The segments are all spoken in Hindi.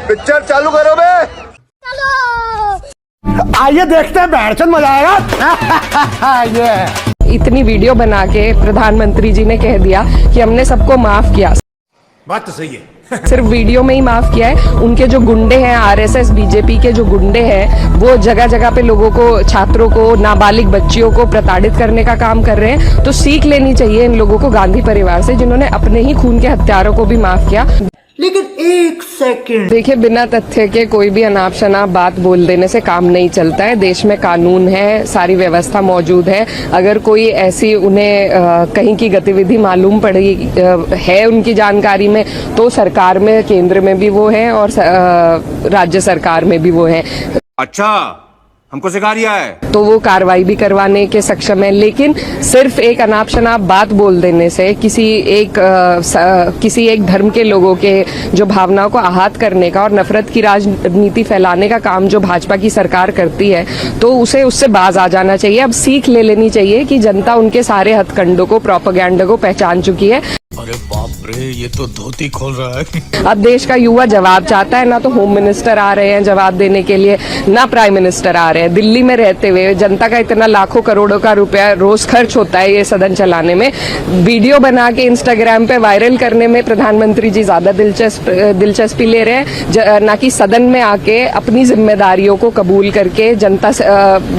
पिक्चर चालू करो बे। आइए देखते हैं, बैठचंद मजा आएगा। ये इतनी वीडियो बना के प्रधानमंत्री जी ने कह दिया कि हमने सबको माफ किया। बात तो सही है। सिर्फ वीडियो में ही माफ किया है। उनके जो गुंडे हैं, आरएसएस बीजेपी के जो गुंडे हैं, वो जगह जगह पे लोगों को, छात्रों को, नाबालिग बच्चियों को प्रताड़ित करने का काम कर रहे हैं। तो सीख लेनी चाहिए इन लोगों को गांधी परिवार से, जिन्होंने अपने ही खून के हत्यारों को भी माफ किया। लेकिन एक सेकंड, देखिए, बिना तथ्य के कोई भी अनाप शनाप बात बोल देने से काम नहीं चलता है। देश में कानून है, सारी व्यवस्था मौजूद है। अगर कोई ऐसी उन्हें कहीं की गतिविधि मालूम पड़ी है उनकी जानकारी में, तो सरकार में, केंद्र में भी वो है और राज्य सरकार में भी वो है। अच्छा, हमको सिखा रिया है, तो वो कार्रवाई भी करवाने के सक्षम है। लेकिन सिर्फ एक अनाप शनाप बात बोल देने से किसी एक धर्म के लोगों के जो भावनाओं को आहत करने का और नफरत की राजनीति फैलाने का काम जो भाजपा की सरकार करती है, तो उसे उससे बाज आ जाना चाहिए। अब सीख ले लेनी चाहिए कि जनता उनके सारे हथकंडों को, प्रोपेगेंडा को पहचान चुकी है। अरे बाप रे, ये तो धोती खोल रहा है। अब देश का युवा जवाब चाहता है। ना तो होम मिनिस्टर आ रहे हैं जवाब देने के लिए, ना प्राइम मिनिस्टर आ रहे हैं। दिल्ली में रहते हुए जनता का इतना लाखों करोड़ों का रुपया रोज खर्च होता है ये सदन चलाने में। वीडियो बना के इंस्टाग्राम पे वायरल करने में प्रधानमंत्री जी ज्यादा दिलचस्पी ले रहे हैं, ना कि सदन में आके अपनी जिम्मेदारियों को कबूल करके जनता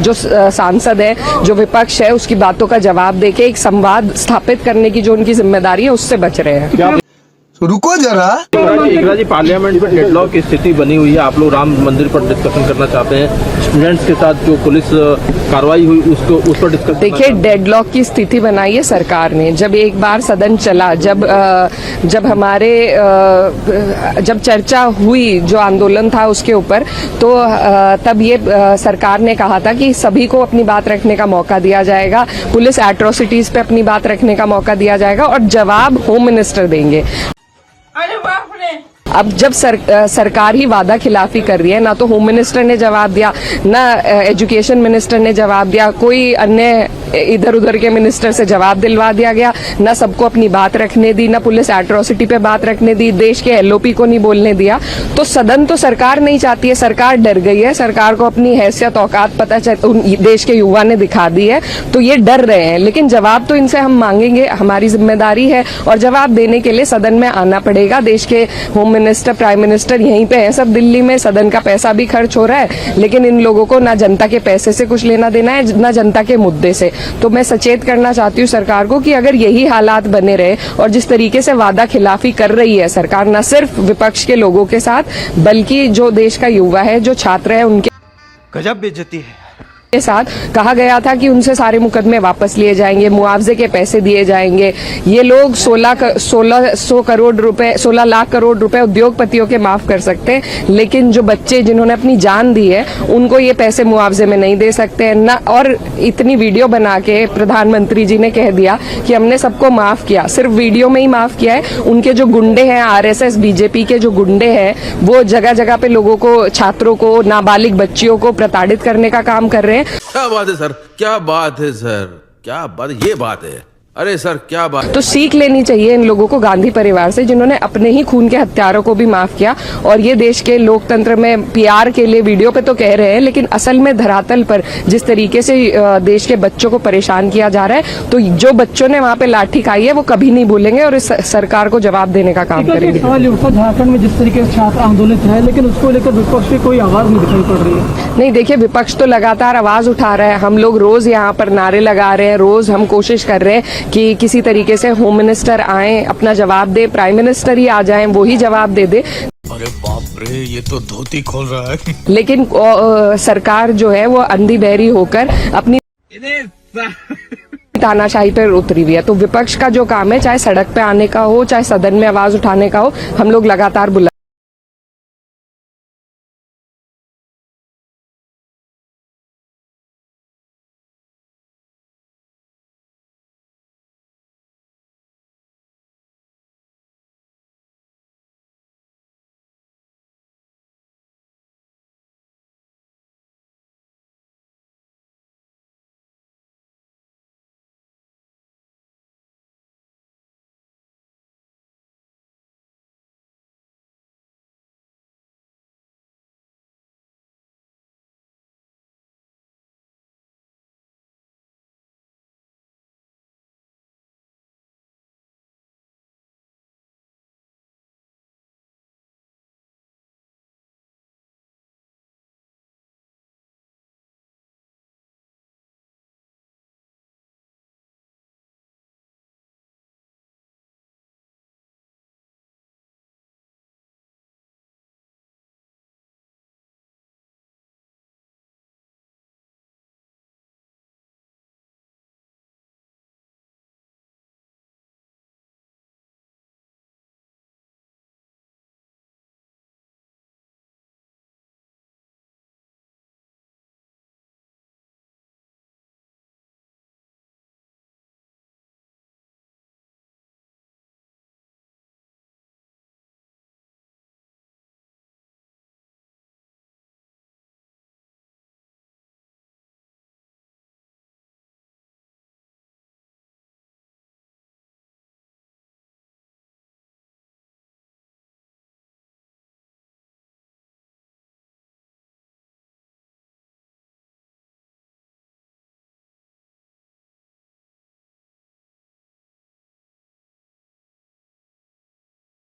जो सांसद है, जो विपक्ष है, उसकी बातों का जवाब देके एक संवाद स्थापित करने की जो उनकी जिम्मेदारी है, उससे बच रहे हैं। रुको जरा। एकला जी, पार्लियामेंट में डेडलॉक की स्थिति बनी हुई है। आप लोग राम मंदिर पर डिस्कशन करना चाहते हैं। स्टूडेंट्स के साथ जो पुलिस कार्रवाई हुई उस पर डिस्कस। देखिए, डेडलॉक की स्थिति बनाई है सरकार ने। जब एक बार सदन चला, जब चर्चा हुई, जो आंदोलन था उसके ऊपर, तो तब ये सरकार ने कहा था कि सभी को अपनी बात रखने का मौका दिया जाएगा, पुलिस एट्रोसिटीज पे अपनी बात रखने का मौका दिया जाएगा और जवाब होम मिनिस्टर देंगे। अरे बाप रे। अब जब सरकार ही वादा खिलाफी कर रही है, ना तो होम मिनिस्टर ने जवाब दिया, ना एजुकेशन मिनिस्टर ने जवाब दिया, कोई अन्य इधर उधर के मिनिस्टर से जवाब दिलवा दिया गया, ना सबको अपनी बात रखने दी, ना पुलिस एट्रोसिटी पे बात रखने दी, देश के एलओपी को नहीं बोलने दिया। तो सदन तो सरकार नहीं चाहती है, सरकार डर गई है। सरकार को अपनी हैसियत औकात पता देश के युवा ने दिखा दी है, तो ये डर रहे हैं। लेकिन जवाब तो इनसे हम मांगेंगे, हमारी जिम्मेदारी है, और जवाब देने के लिए सदन में आना पड़ेगा। देश के होम मिनिस्टर, प्राइम मिनिस्टर यहीं पे हैं सब दिल्ली में। सदन का पैसा भी खर्च हो रहा है, लेकिन इन लोगों को ना जनता के पैसे से कुछ लेना देना है, ना जनता के मुद्दे से। तो मैं सचेत करना चाहती हूँ सरकार को कि अगर यही हालात बने रहे और जिस तरीके से वादा खिलाफी कर रही है सरकार, न सिर्फ विपक्ष के लोगों के साथ, बल्कि जो देश का युवा है, जो छात्र है, उनके गजब बेइज्जती है के साथ कहा गया था कि उनसे सारे मुकदमे वापस लिए जाएंगे, मुआवजे के पैसे दिए जाएंगे। ये लोग 16 लाख करोड़ रुपए उद्योगपतियों के माफ कर सकते हैं, लेकिन जो बच्चे जिन्होंने अपनी जान दी है, उनको ये पैसे मुआवजे में नहीं दे सकते हैं ना। और इतनी वीडियो बना के प्रधानमंत्री जी ने कह दिया कि हमने सबको माफ किया। सिर्फ वीडियो में ही माफ किया है। उनके जो गुंडे हैं, आरएसएस बीजेपी के जो गुंडे हैं, वो जगह जगह पे लोगों को, छात्रों को, नाबालिग बच्चियों को प्रताड़ित करने का काम कर रहे हैं। क्या बात है सर, क्या बात है सर, क्या बात, ये बात है। अरे सर, क्या बात। तो सीख लेनी चाहिए इन लोगों को गांधी परिवार से, जिन्होंने अपने ही खून के हत्यारों को भी माफ किया। और ये देश के लोकतंत्र में पीआर के लिए वीडियो पे तो कह रहे हैं, लेकिन असल में धरातल पर जिस तरीके से देश के बच्चों को परेशान किया जा रहा है, तो जो बच्चों ने वहाँ पे लाठी खाई है, वो कभी नहीं भूलेंगे और इस सरकार को जवाब देने का काम करेंगे। झारखंड में जिस तरीके से छात्र आंदोलित है, लेकिन उसको लेकर विपक्ष की कोई आवाज नहीं दिखाई पड़ रही है। नहीं, देखिए, विपक्ष तो लगातार आवाज उठा रहा है। हम लोग रोज यहाँ पर नारे लगा रहे हैं, रोज हम कोशिश कर रहे हैं कि किसी तरीके से होम मिनिस्टर आए, अपना जवाब दे, प्राइम मिनिस्टर ही आ जाएं, वो ही जवाब दे दे। अरे बाप रे, ये तो धोती खोल रहा है। लेकिन सरकार जो है वो अंधी बहरी होकर अपनी तानाशाही पर उतरी हुई है। तो विपक्ष का जो काम है, चाहे सड़क पे आने का हो, चाहे सदन में आवाज उठाने का हो, हम लोग लगातार बुला